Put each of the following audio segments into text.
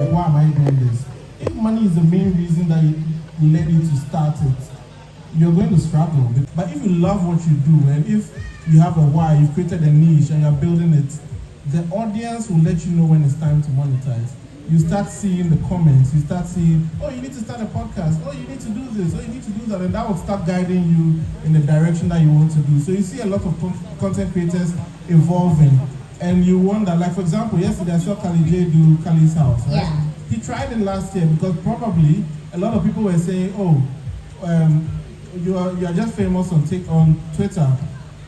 Like, why am I doing this? If money is the main reason that led you to start it, you're going to struggle. But if you love what you do, and if you have a why, you've created a niche and you're building it, the audience will let you know when it's time to monetize. You start seeing the comments, you start seeing, oh, you need to start a podcast, oh, you need to do this, oh, you need to do that, and that will start guiding you in the direction that you want to do. So you see a lot of content creators evolving, and you wonder, like for example, yesterday I saw Kali J do Kali's house, right? Yeah. He tried it last year because probably a lot of people were saying, oh, you are just famous on Twitter.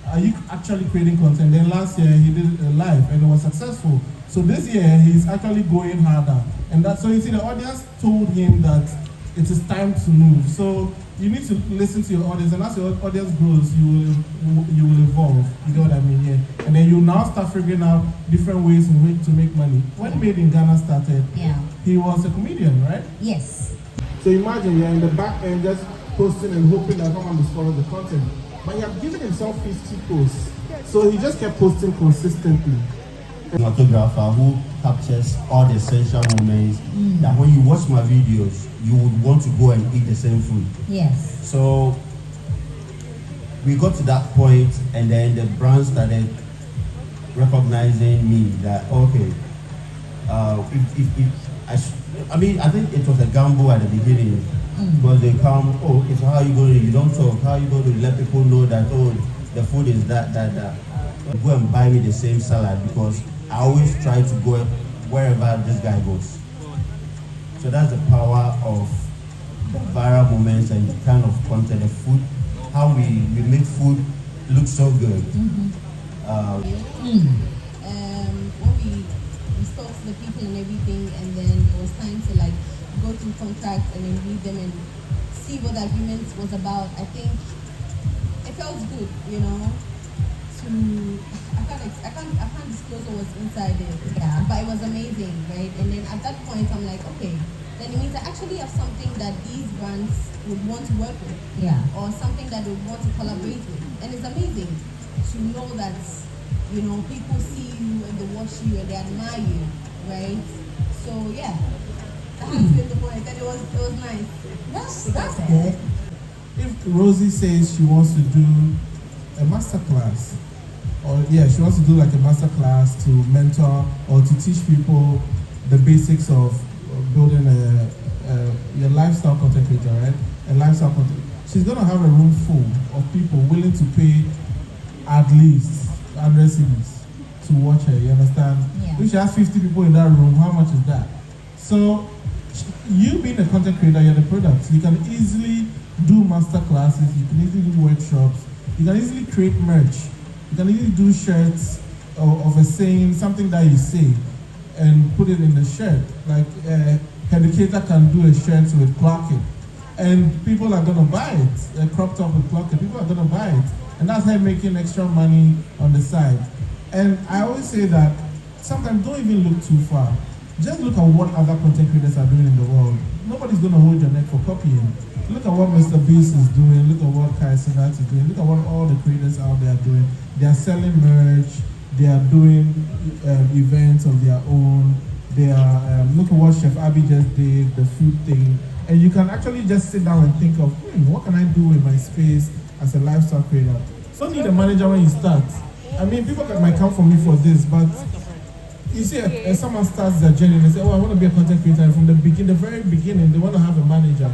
Are you actually creating content? Then last year he did it live and it was successful. So this year he's actually going harder. And so you see the audience told him that it is time to move. So you need to listen to your audience, and as your audience grows, you will evolve. You know what I mean? Yeah. And then you now start figuring out different ways in which to make money. When Made in Ghana started, he was a comedian, right? Yes. So imagine you're in the back end just posting and hoping that someone discovers the content. But he had given himself 50 posts. So he just kept posting consistently. An photographer who captures all the essential moments that when you watch my videos, you would want to go and eat the same food. Yes. So we got to that point, and then the brand started recognizing me that, okay, I think it was a gamble at the beginning. Because they come, oh, okay, so how are you going to, you don't talk, how are you going to let people know that, oh, the food is that. Go and buy me the same salad, because I always try to go wherever this guy goes. So that's the power of the viral moments and the kind of content, the food, how we make food look so good. When we spoke to the people and everything, and then it was time to like go through contracts and then read them and see what the agreement was about. I think it felt good, you know. I can't disclose what was inside it, but it was amazing, right? And then at that point, I'm like, okay, then it means I actually have something that these brands would want to work with, or something that they would want to collaborate with, and it's amazing to know that, you know, people see you and they watch you and they admire you, right? So yeah. That's the point, and it was nice. That's good. If Rosie says she wants to do a master class, or she wants to do like a master class to mentor or to teach people the basics of building your lifestyle content creator, right? A lifestyle content. She's gonna have a room full of people willing to pay at least 100 cedis to watch her. You understand? Yeah. If she has 50 people in that room, how much is that? So you being a content creator, you're the product. You can easily do master classes, you can easily do workshops, you can easily create merch, you can easily do shirts of a saying, something that you say, and put it in the shirt. Like educator can do a shirt with clock it, and people are gonna buy it. A crop top with clock it, people are gonna buy it, and that's how you're making extra money on the side. And I always say that sometimes don't even look too far. Just look at what other content creators are doing in the world. Nobody's going to hold your neck for copying. Look at what Mr. Beast is doing. Look at what Kai Sinat is doing. Look at what all the creators out there are doing. They are selling merch. They are doing events of their own. They are, look at what Chef Abby just did, the food thing. And you can actually just sit down and think of, what can I do with my space as a lifestyle creator? So you need a manager when you start. I mean, people might come for me for this, but you see, someone starts their journey and they say, oh, I want to be a content creator. And from the very beginning, they want to have a manager.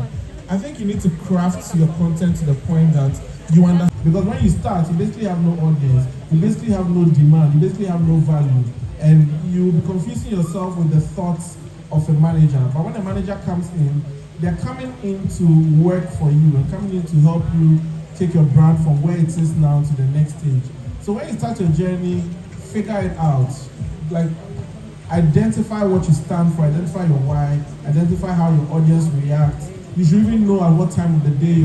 I think you need to craft your content to the point that you understand. Because when you start, you basically have no audience. You basically have no demand. You basically have no value. And you'll be confusing yourself with the thoughts of a manager. But when a manager comes in, they're coming in to work for you and coming in to help you take your brand from where it is now to the next stage. So when you start your journey, figure it out. Like, identify what you stand for, identify your why, identify how your audience reacts. You should even know at what time of the day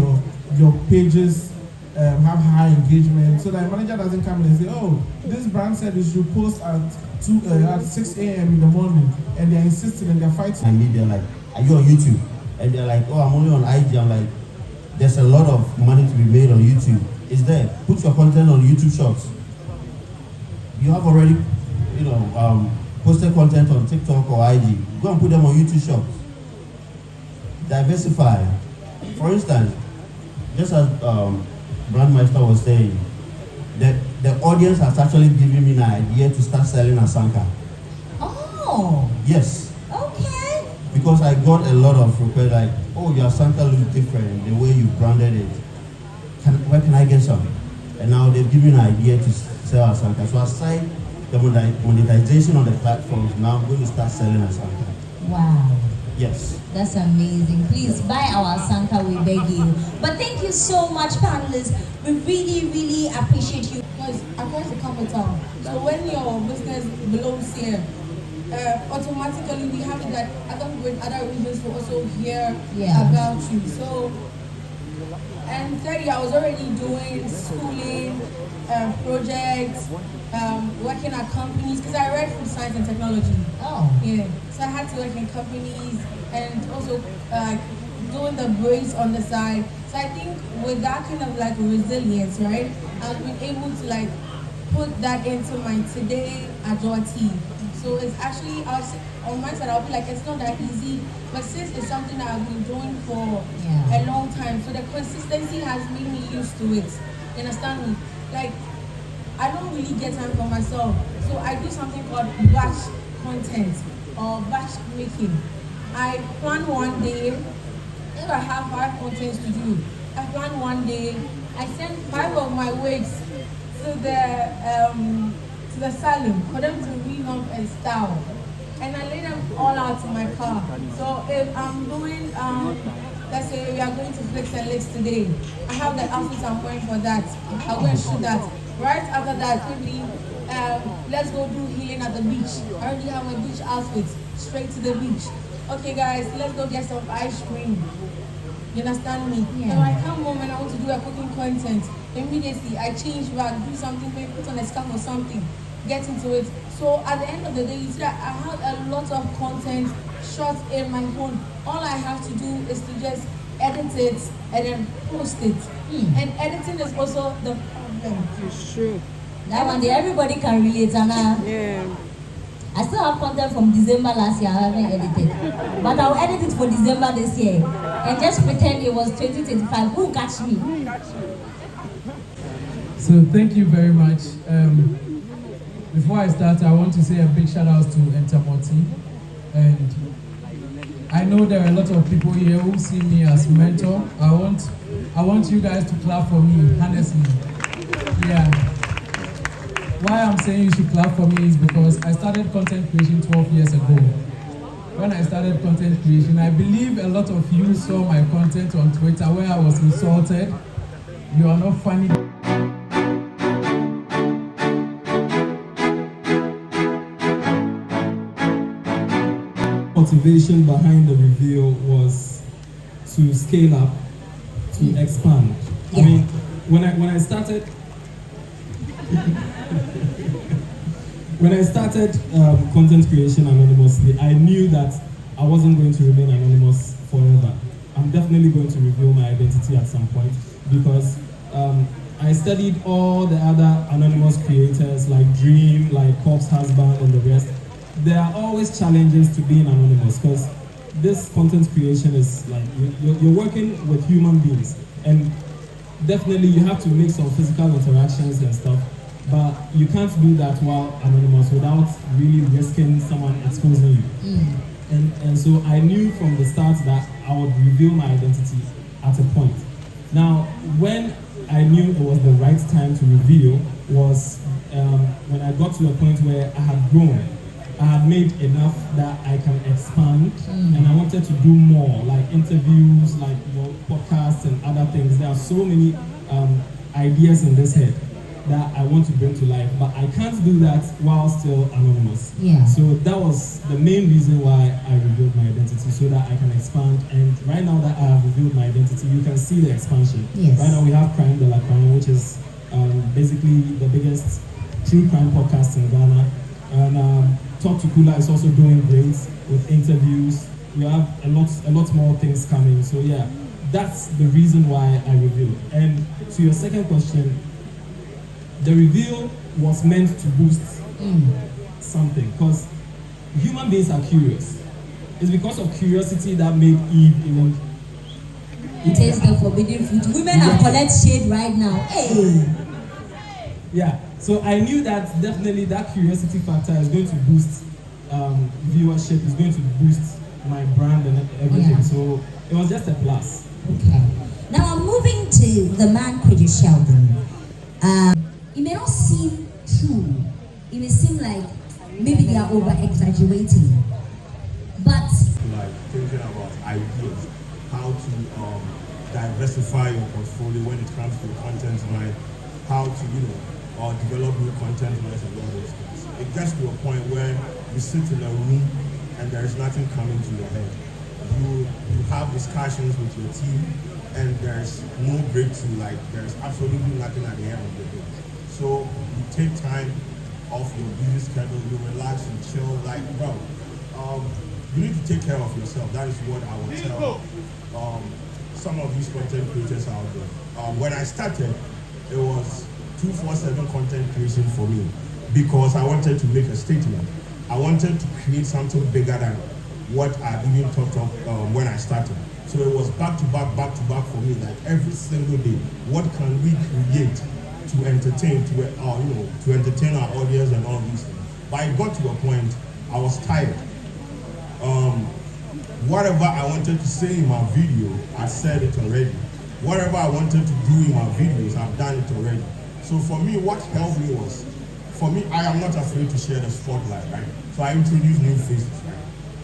your pages have high engagement, so that a manager doesn't come in and say, oh, this brand said you should post at 6 a.m. in the morning, and they're insisting and they're fighting. And me, they're like, are you on YouTube? And they're like, oh, I'm only on IG. I'm like, there's a lot of money to be made on YouTube. It's there. Put your content on YouTube Shorts. You have already, posted content on TikTok or IG. Go and put them on YouTube Shops. Diversify. For instance, just as Brandmeister was saying, the audience has actually given me an idea to start selling Asanka. Oh. Yes. Okay. Because I got a lot of requests like, oh, your Asanka looks different, the way you branded it. Where can I get some? And now they've given me an idea to sell Asanka. So aside the monetization on the platforms, now I'm going to start selling Asanka. Wow. Yes. That's amazing. Please buy our Asanka, we beg you. But thank you so much, panelists. We really, really appreciate you. Because across the capital, so when your business belongs here, automatically we have that other regions will also hear about you. So, and thirdly, I was already doing schooling, projects, working at companies, because I read food science and technology. Oh. Yeah. So I had to work in companies and also doing the braids on the side. So I think with that kind of like resilience, right, I've been able to like put that into my today Ajwa. So it's actually, on my side, I'll be like, it's not that easy, but since it's something that I've been doing for a long time, so the consistency has made me used to it. You understand me? Like, I don't really get time for myself, so I do something called batch content or batch making. I plan one day, if I have 5 contents to do, I plan one day, I send 5 of my wigs to the salon for them to revamp and style. And I lay them all out in my car. So if I'm doing, let's say we are going to Flex and Legs today, I have the outfits I'm wearing for that. I'll go and shoot that. Right after that, quickly, let's go do healing at the beach. I already have my beach outfit, straight to the beach. Okay guys, let's go get some ice cream. You understand me? Yeah. So I come home and I want to do a cooking content. Immediately, I change back, do something, maybe put on a scarf or something, get into it. So at the end of the day, you see that I have a lot of content shot in my phone. All I have to do is to just edit it and then post it. And editing is also the problem. It's true. That one day, everybody can relate, Anna. Yeah. I still have content from December last year, I haven't edited. But I'll edit it for December this year. And just pretend it was 2025. Who catch me? So thank you very much. Before I start, I want to say a big shout out to Entamoti. And I know there are a lot of people here who see me as mentor. I want you guys to clap for me, honestly. Yeah. Why I'm saying you should clap for me is because I started content creation 12 years ago. When I started content creation, I believe a lot of you saw my content on Twitter where I was insulted. You are not funny. Motivation behind the reveal was to scale up, to expand. I mean, when I started content creation anonymously, I knew that I wasn't going to remain anonymous forever. I'm definitely going to reveal my identity at some point because I studied all the other anonymous creators like Dream, like Corpse Husband, and the rest. There are always challenges to being anonymous because this content creation is like you're working with human beings, and definitely you have to make some physical interactions and stuff, but you can't do that while anonymous without really risking someone exposing you. And so I knew from the start that I would reveal my identity at a point. Now, when I knew it was the right time to reveal was when I got to a point where I had grown. I had made enough that I can expand, and I wanted to do more, like interviews, like podcasts and other things. There are so many ideas in this head that I want to bring to life, but I can't do that while still anonymous. Yeah. So that was the main reason why I revealed my identity, so that I can expand. And right now that I have revealed my identity, you can see the expansion. Yes. Right now we have Crime de la Crime, which is basically the biggest true crime podcast in Ghana. And Talk to Kula is also doing great with interviews. We have a lot more things coming. So yeah, that's the reason why I revealed. And to your second question, the reveal was meant to boost something, because human beings are curious. It's because of curiosity that made Eve even taste the forbidden fruit. Women are collect shade right now. Hey. Yeah. So I knew that definitely that curiosity factor is going to boost viewership, is going to boost my brand and everything. Yeah. So it was just a plus. Okay. Now I'm moving to the man Credit Sheldon. It may not seem true. It may seem like maybe they are over exaggerating. But like thinking about ideas, how to diversify your portfolio when it comes to content line, how to develop new content lines and all those things. It gets to a point where you sit in a room and there is nothing coming to your head. You have discussions with your team and there's no breakthrough, like there's absolutely nothing at the end of the day. So you take time off your busy schedule, you relax, you chill, like bro. You need to take care of yourself. That is what I would tell some of these content creators out there. When I started, it was 247 content creation for me because I wanted to make a statement. I wanted to create something bigger than what I even thought of when I started. So it was back to back for me, like every single day. What can we create to entertain, to entertain our audience and all these things? But I got to a point, I was tired. Whatever I wanted to say in my video, I said it already. Whatever I wanted to do in my videos, I've done it already. So for me, what helped me was, I am not afraid to share the spotlight, right? So I introduced new faces, right?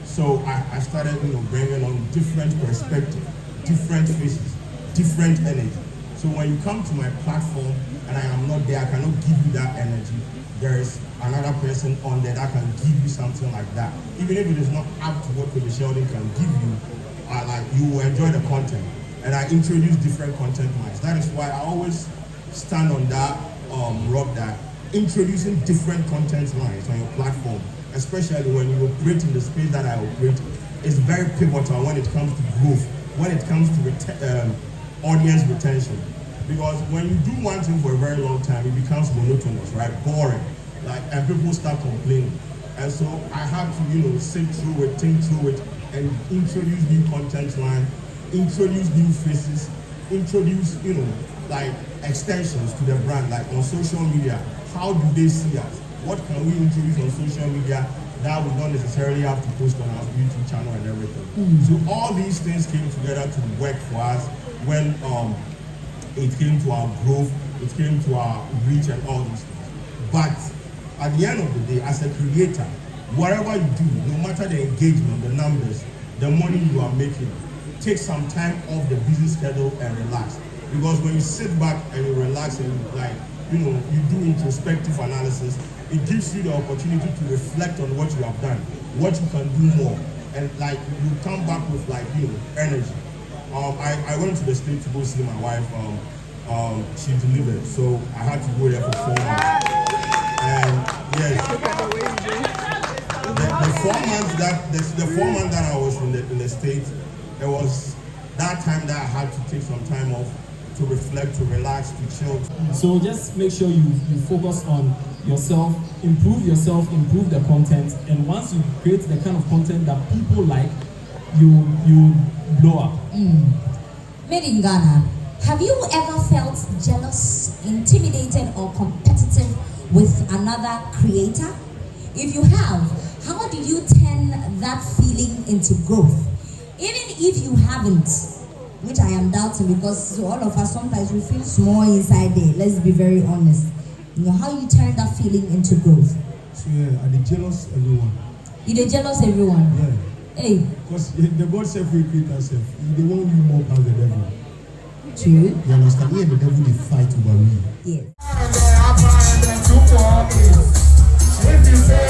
So I started, bringing on different perspectives, different faces, different energy. So when you come to my platform and I am not there, I cannot give you that energy. There is another person on there that can give you something like that. Even if it is not up to what Credit Sheldon can give you, you will enjoy the content. And I introduce different content lines. That is why I always stand on that rock, that introducing different content lines on your platform, especially when you operate in the space that I operate, is very pivotal when it comes to growth, when it comes to audience retention. Because when you do one thing for a very long time, it becomes monotonous, right? Boring. And people start complaining. And so I have to, sit through it, think through it, and introduce new content line, introduce new faces, introduce, extensions to the brand, like on social media. How do they see us? What can we introduce on social media that we don't necessarily have to post on our YouTube channel and everything? So all these things came together to work for us when it came to our growth, it came to our reach and all these things. But at the end of the day, as a creator, whatever you do, no matter the engagement, the numbers, the money you are making, take some time off the busy schedule and relax. Because when you sit back and you relax and you do introspective analysis, it gives you the opportunity to reflect on what you have done, what you can do more, and you come back with energy. I went to the States to go see my wife. She delivered, so I had to go there for 4 months. And yes, the 4 months that I was in the States, it was that time that I had to take some time off to reflect, to relax, to chill. So just make sure you focus on yourself, improve the content, and once you create the kind of content that people like, you blow up. Made in Ghana, have you ever felt jealous, intimidated, or competitive with another creator? If you have, how do you turn that feeling into growth? Even if you haven't, which I am doubting, because all of us sometimes we feel small inside there. Let's be very honest. How you turn that feeling into growth? So yeah, I jealous everyone. You dey jealous everyone? Yeah. Hey. Because the God self we create ourselves. They want you more past the devil. True. You understand? Me and the devil they fight over me. Yes. If you say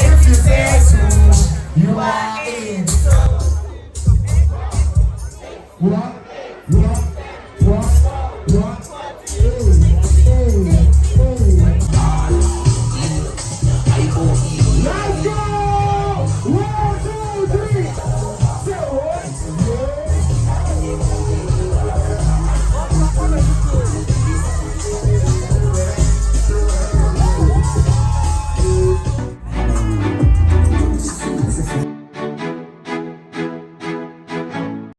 if you say so, you are in. What?